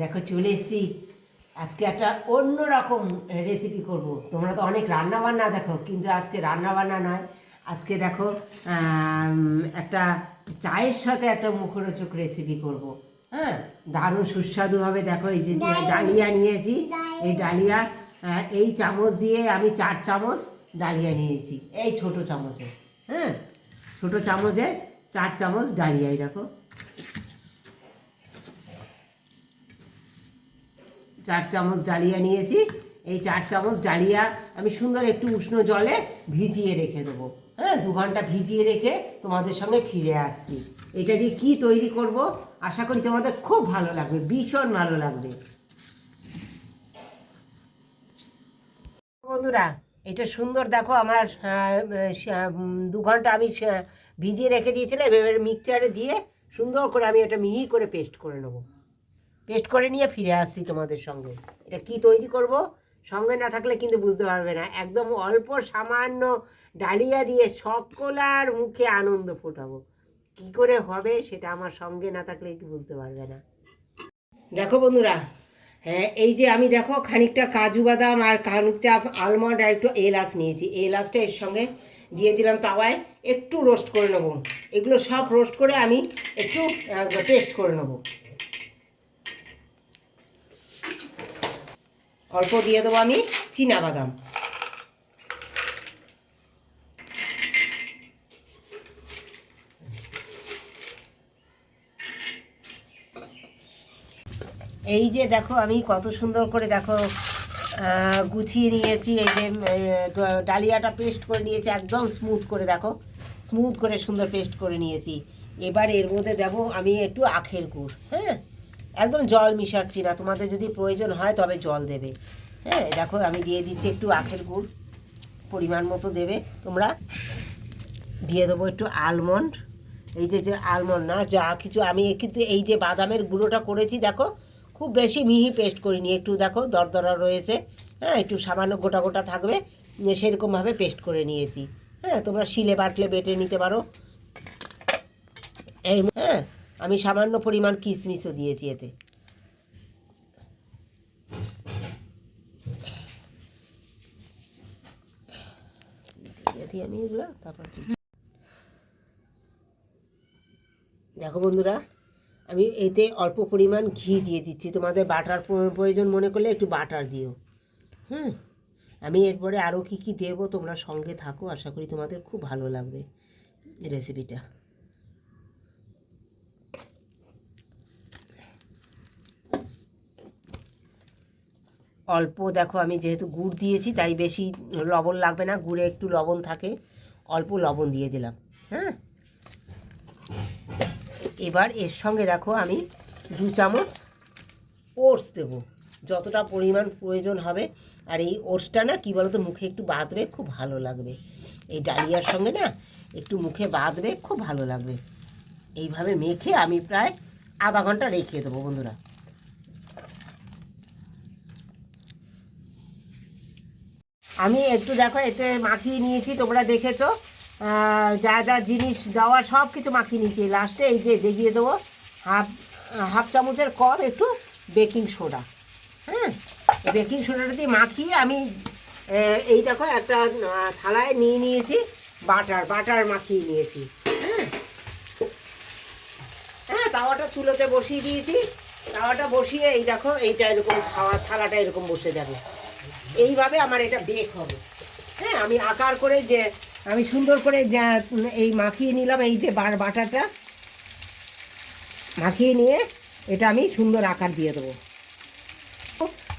দেখো চলে এসেছি আজকে একটা অন্য রকম রেসিপি করব। তোমরা তো অনেক রান্না বান্না দেখো, কিন্তু আজকে রান্না বান্না নয়। আজকে দেখো একটা চায়ের সাথে একটা মুখরোচক রেসিপি করব। হ্যাঁ, দারুণ সুস্বাদু হবে। দেখো এই যে ডালিয়া নিয়েছি, এই ডালিয়া এই চামচ দিয়ে আমি 4 চামচ ডালিয়া নিয়েছি, এই ছোট চামচে। হ্যাঁ, ছোট চামচে 4 চামচ ডালিয়াই দেখো, 4 চামচ ডালিয়া নিয়েছি। এই 4 চামচ ডালিয়া আমি সুন্দর একটু উষ্ণ জলে ভিজিয়ে রেখে দেবো। হ্যাঁ, 2 ঘন্টা ভিজিয়ে রেখে তোমাদের সঙ্গে ফিরে আসছি। এটা দিয়ে কি তৈরি করব আশা করি তোমাদের খুব ভালো লাগবে, ভীষণ ভালো লাগবে। বন্ধুরা, এটা সুন্দর দেখো আমার 2 ঘন্টা আমি ভিজিয়ে রেখে দিয়েছিলাম। এবার মিক্সচারে দিয়ে সুন্দর করে আমি এটা মিহি করে পেস্ট করে নেবো। পেস্ট করে নিয়ে ফিরে আসছি তোমাদের সঙ্গে। এটা কি তৈরি করব সঙ্গে না থাকলে কিন্তু বুঝতে পারবে না। একদম অল্প সামান্য ডালিয়া দিয়ে সকলার মুখে আনন্দ ফোটাবো। কি করে হবে সেটা আমার সঙ্গে না থাকলে একটু বুঝতে পারবে না। দেখো বন্ধুরা, হ্যাঁ এই যে আমি দেখো খানিকটা কাজু বাদাম আর খানিকটা আলমন্ড আর একটু এলাচ নিয়েছি। এলাচটা এর সঙ্গে দিয়ে দিলাম তাওয়ায়, একটু রোস্ট করে নেবো। এগুলো সব রোস্ট করে আমি একটু পেস্ট করে নেবো। অল্প দিয়ে দেবো আমি চীনাবাদাম। এই যে দেখো আমি কত সুন্দর করে দেখো গুছিয়ে নিয়েছি। এই যে ডালিয়াটা পেস্ট করে নিয়েছি একদম স্মুথ করে, দেখো স্মুথ করে সুন্দর পেস্ট করে নিয়েছি। এবার এর মধ্যে দেবো আমি একটু আখের গুড়। হ্যাঁ, একদম জল মিশাচ্ছি না, তোমাদের যদি প্রয়োজন হয় তবে জল দেবে। হ্যাঁ, দেখো আমি দিয়ে দিচ্ছি একটু আখের গুড়, পরিমাণ মতো দেবে তোমরা। দিয়ে দেবো একটু আলমন্ড। এই যে আলমন্ড না, যা কিছু আমি কিন্তু এই যে বাদামের গুঁড়োটা করেছি দেখো, খুব বেশি মিহি পেস্ট করিনি, একটু দেখো দরদরা রয়েছে। হ্যাঁ, একটু সামান্য গোটা গোটা থাকবে, সেরকমভাবে পেস্ট করে নিয়েছি। হ্যাঁ, তোমরা শিলে বাটলে বেটে নিতে পারো। এই হ্যাঁ, আমি সামান্য পরিমাণ কিশমিশও দিয়েছি এতে। আমি এগুলো তারপর দেখো বন্ধুরা, আমি এতে অল্প পরিমাণ ঘি দিয়ে দিচ্ছি। তোমাদের বাটার প্রয়োজন মনে করলে একটু বাটার দিও। হ্যাঁ, আমি এরপরে আরও কী কী দেবো তোমরা সঙ্গে থাকো, আশা করি তোমাদের খুব ভালো লাগবে রেসিপিটা। অল্প দেখো আমি যেহেতু গুড় দিয়েছি তাই বেশি লবণ লাগবে না, গুড়ে একটু লবণ থাকে, অল্প লবণ দিয়ে দিলাম। হ্যাঁ, এবার এর সঙ্গে দেখো আমি 2 চামচ ওটস দেবো, যতটা পরিমাণ প্রয়োজন হবে। আর এই ওটসটা না কী বলো তো, মুখে একটু বাঁধবে, খুব ভালো লাগবে। এই ডালিয়ার সঙ্গে না একটু মুখে বাঁধবে, খুব ভালো লাগবে। এইভাবে মেখে আমি প্রায় আধা ঘন্টা রেখে দেবো বন্ধুরা। আমি একটু দেখো এতে মাখিয়ে নিয়েছি, তোমরা দেখেছো যা যা জিনিস দেওয়ার সব কিছু মাখিয়ে নিয়েছি। লাস্টে এই যে দেখিয়ে দেবো হাফ চামচের কম একটু বেকিং সোডা। হ্যাঁ, বেকিং সোডাটা দিয়ে মাখিয়ে আমি এই দেখো একটা থালায় নিয়ে নিয়েছি, বাটার মাখিয়ে নিয়েছি। হ্যাঁ, হ্যাঁ, তাওয়াটা চুলোতে বসিয়ে দিয়েছি। তাওয়াটা বসিয়ে এই দেখো এইটা এরকম খাওয়ার থালাটা এরকম বসে যাবে, এইভাবে আমার এটা বেক হবে। হ্যাঁ, আমি আকার করে যে আমি সুন্দর করে যা এই মাখিয়ে নিলাম, এই যে বাটারটা মাখিয়ে নিয়ে এটা আমি সুন্দর আকার দিয়ে দেবো।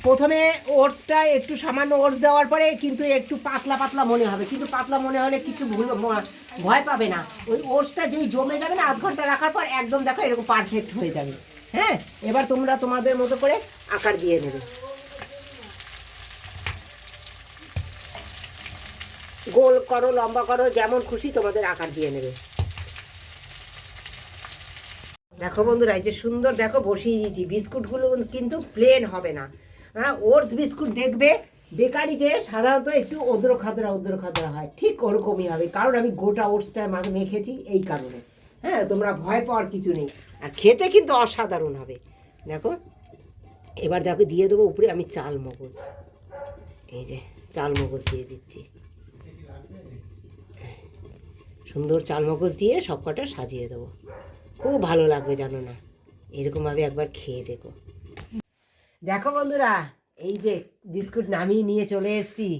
প্রথমে ওটসটা একটু সামান্য ওটস দেওয়ার পরে কিন্তু একটু পাতলা পাতলা মনে হবে, কিন্তু পাতলা মনে হলে কিছু ভয় পাবে না। ওই ওটসটা যেই জমে যাবে না, আধ ঘন্টা রাখার পর একদম দেখো এরকম পারফেক্ট হয়ে যাবে। হ্যাঁ, এবার তোমরা তোমাদের মতো করে আকার দিয়ে নেবে, গোল করো লম্বা করো যেমন খুশি তোমাদের আকার দিয়ে নেবে। দেখো বন্ধুরা, এই যে সুন্দর দেখো বসিয়ে দিয়েছি। বিস্কুটগুলো কিন্তু প্লেন হবে না। হ্যাঁ, ওটস বিস্কুট দেখবে বেকারিতে সাধারণত একটু ওদ্র খাদরা হয়, ঠিক ওরকমই হবে, কারণ আমি গোটা ওটসটা মেখেছি এই কারণে। হ্যাঁ, তোমরা ভয় পাওয়ার কিছু নেই, আর খেতে কিন্তু অসাধারণ হবে। দেখো এবার দেখো দিয়ে দেবো উপরে আমি চাল মগজ, এই যে চাল মগজ দিয়ে দিচ্ছি, সুন্দর চাল মগজ দিয়ে সব কটা সাজিয়ে দেবো, খুব ভালো লাগবে জানো না, এরকমভাবে একবার খেয়ে দেখো। দেখো বন্ধুরা, এই যে বিস্কুট নামিয়ে নিয়ে চলে এসেছি,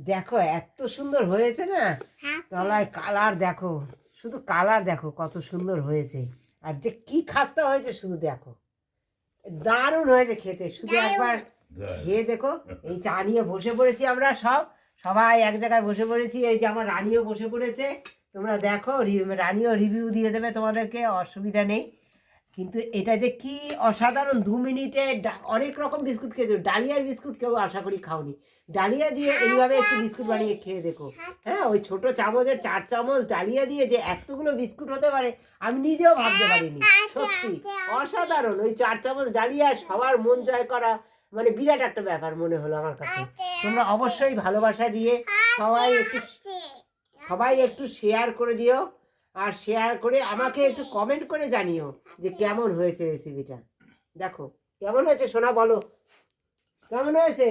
দেখো এত সুন্দর হয়েছে না, তলায় কালার দেখো, শুধু কালার দেখো কত সুন্দর হয়েছে, আর যে কি খাস্তা হয়েছে শুধু দেখো, দারুণ হয়েছে খেতে, শুধু একবার খেয়ে দেখো। এই চা নিয়ে বসে পড়েছি আমরা সবাই এক জায়গায় বসে পড়েছি, এই যে আমার রানীও বসে পড়েছে, তোমরা দেখো, রানীও রিভিউ দিয়ে দেবে তোমাদেরকে, অসুবিধা নেই। কিন্তু এটা যে কি অসাধারণ, 2 মিনিটে অনেক রকম বিস্কুট খেয়েছো, ডালিয়ার বিস্কুট কেউ আশা করি খাওনি, ডালিয়া দিয়ে এইভাবে একটু বিস্কুট বানিয়ে খেয়ে দেখো। হ্যাঁ, ওই ছোট চামচের 4 চামচ ডালিয়া দিয়ে যে এতগুলো বিস্কুট হতে পারে আমি নিজেও ভাবতে পারিনি, সত্যি অসাধারণ। ওই 4 চামচ ডালিয়া সবার মন জয় করা মানে বিরাট একটা ব্যাপার মনে হলো আমার কাছে। তোমরা অবশ্যই ভালোবাসা দিয়ে সবাই একটু শেয়ার করে দিও, আর শেয়ার করে আমাকে একটু কমেন্ট করে জানিও যে কেমন হয়েছে রেসিপিটা। দেখো কেমন হয়েছে সোনা, বলো কেমন হয়েছে,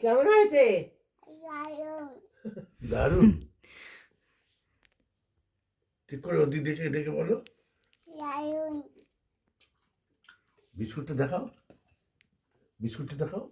কেমন হয়েছে? দারুণ। ঠিক করে ওদিক দেখে দেখে বলো, বিস্কুটটা দেখাও, বিস্কুটটা দেখাও।